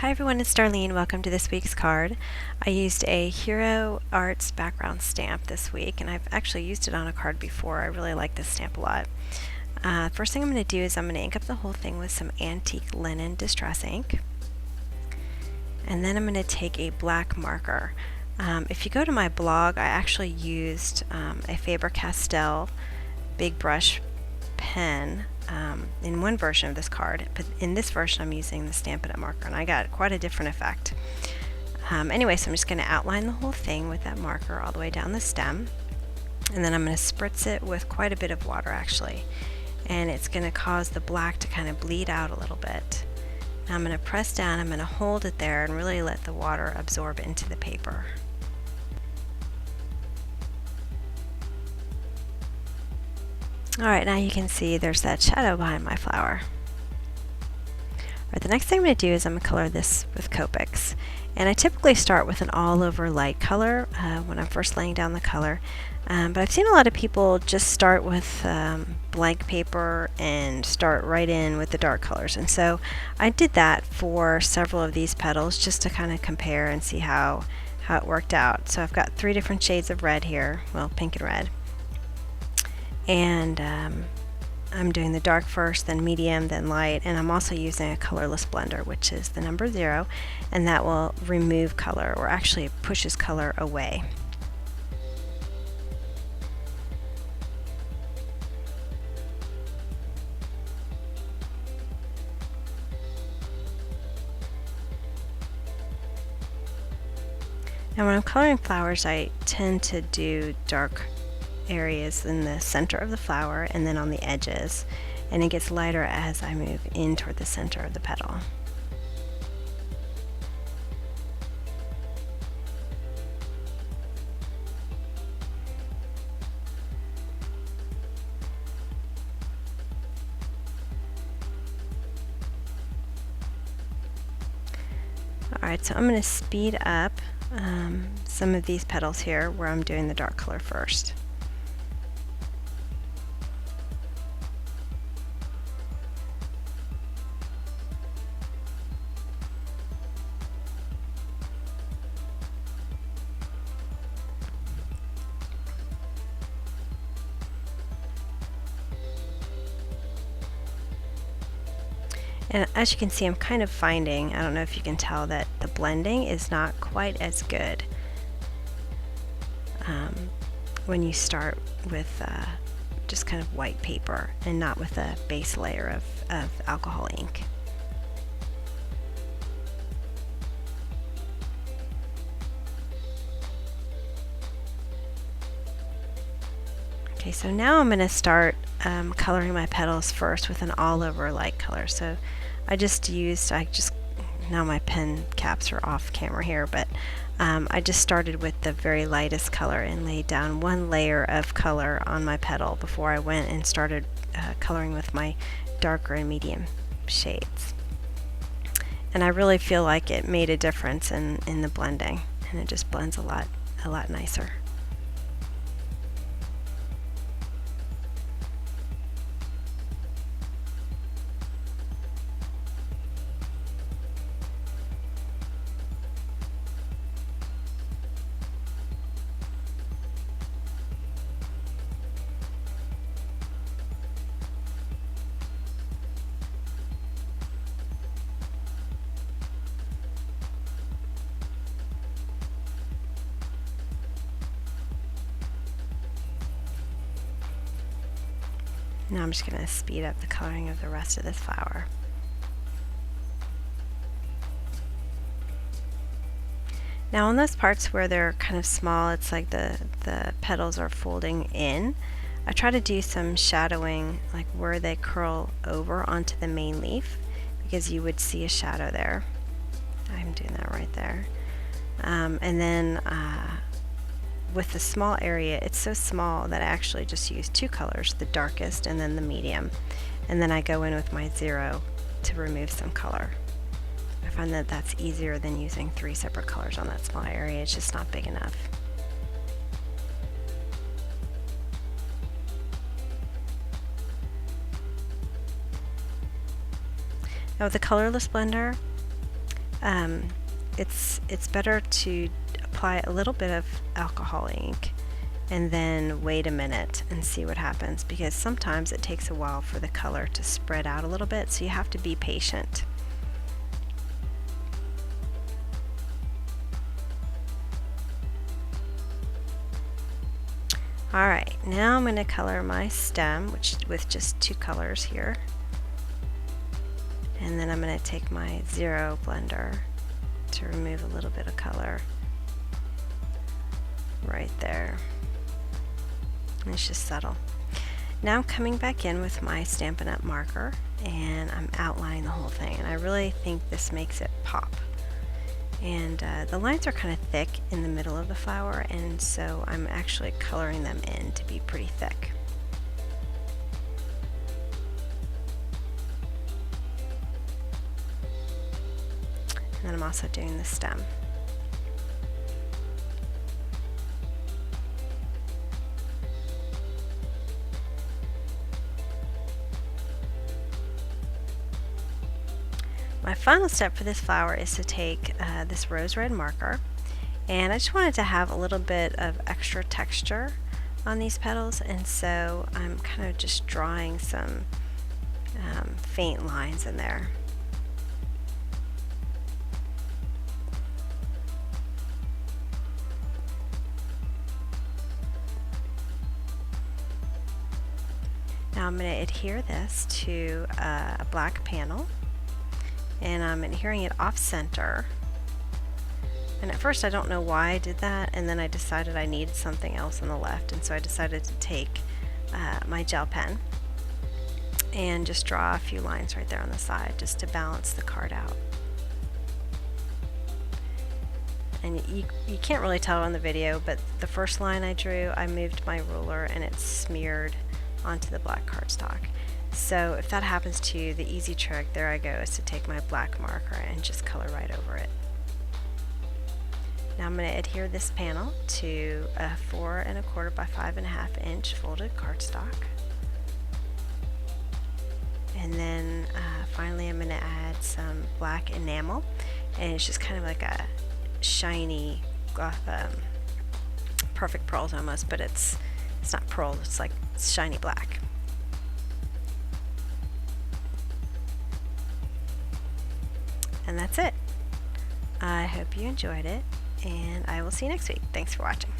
Hi everyone, it's Darlene. Welcome to this week's card. I used a Hero Arts background stamp this week, and I've actually used it on a card before. I really like this stamp a lot. First thing I'm going to do is I'm going to ink up the whole thing with some antique linen distress ink. And then I'm going to take a black marker. If you go to my blog, I actually used a Faber-Castell big brush pen in one version of this card, but in this version I'm using the Stampin' Up! Marker, and I got quite a different effect. Anyway, so I'm just going to outline the whole thing with that marker all the way down the stem, and then I'm going to spritz it with quite a bit of water actually, and it's going to cause the black to kind of bleed out a little bit. Now I'm going to press down, I'm going to hold it there and really let the water absorb into the paper. Alright, now you can see there's that shadow behind my flower. Alright, the next thing I'm going to do is I'm going to color this with Copics. And I typically start with an all-over light color when I'm first laying down the color. But I've seen a lot of people just start with blank paper and start right in with the dark colors. And so I did that for several of these petals just to kind of compare and see how it worked out. So I've got 3 different shades of red here, well, pink and red. And I'm doing the dark first, then medium, then light, and I'm also using a colorless blender, which is the number 0, and that will remove color, or actually it pushes color away. Now when I'm coloring flowers, I tend to do dark areas in the center of the flower and then on the edges, and it gets lighter as I move in toward the center of the petal. Alright, so I'm going to speed up some of these petals here where I'm doing the dark color first. And as you can see, I'm kind of finding, I don't know if you can tell, that the blending is not quite as good when you start with just kind of white paper and not with a base layer of alcohol ink. Okay, so now I'm going to start coloring my petals first with an all-over light color. So now my pen caps are off camera here, but I just started with the very lightest color and laid down one layer of color on my petal before I went and started coloring with my darker and medium shades. And I really feel like it made a difference in the blending, and it just blends a lot nicer. Now I'm just going to speed up the coloring of the rest of this flower. Now on those parts where they're kind of small, it's like the petals are folding in, I try to do some shadowing, like where they curl over onto the main leaf, because you would see a shadow there. I'm doing that right there. And then with the small area, it's so small that I actually just use 2 colors, the darkest and then the medium, and then I go in with my 0 to remove some color. I find that that's easier than using 3 separate colors on that small area. It's just not big enough. Now with the colorless blender, it's better to apply a little bit of alcohol ink and then wait a minute and see what happens, because sometimes it takes a while for the color to spread out a little bit, so you have to be patient. Alright, now I'm going to color my stem, with just 2 colors here. And then I'm going to take my Zero blender to remove a little bit of color right there. And it's just subtle. Now I'm coming back in with my Stampin' Up! Marker, and I'm outlining the whole thing, and I really think this makes it pop. And the lines are kind of thick in the middle of the flower, and so I'm actually coloring them in to be pretty thick. And then I'm also doing the stem. My final step for this flower is to take this rose red marker, and I just wanted to have a little bit of extra texture on these petals, and so I'm kind of just drawing some faint lines in there. Now I'm going to adhere this to a black panel, and I'm adhering it off center. And at first I don't know why I did that, and then I decided I needed something else on the left, and so I decided to take my gel pen and just draw a few lines right there on the side just to balance the card out. And you can't really tell on the video, but the first line I drew, I moved my ruler and it smeared onto the black cardstock. So if that happens to you, the easy trick, there I go, is to take my black marker and just color right over it. Now I'm going to adhere this panel to a 4 1/4 by 5 1/2 inch folded cardstock. And then finally I'm going to add some black enamel, and it's just kind of like a shiny, perfect pearls almost, but it's not pearl, it's like shiny black. And that's it. I hope you enjoyed it, and I will see you next week. Thanks for watching.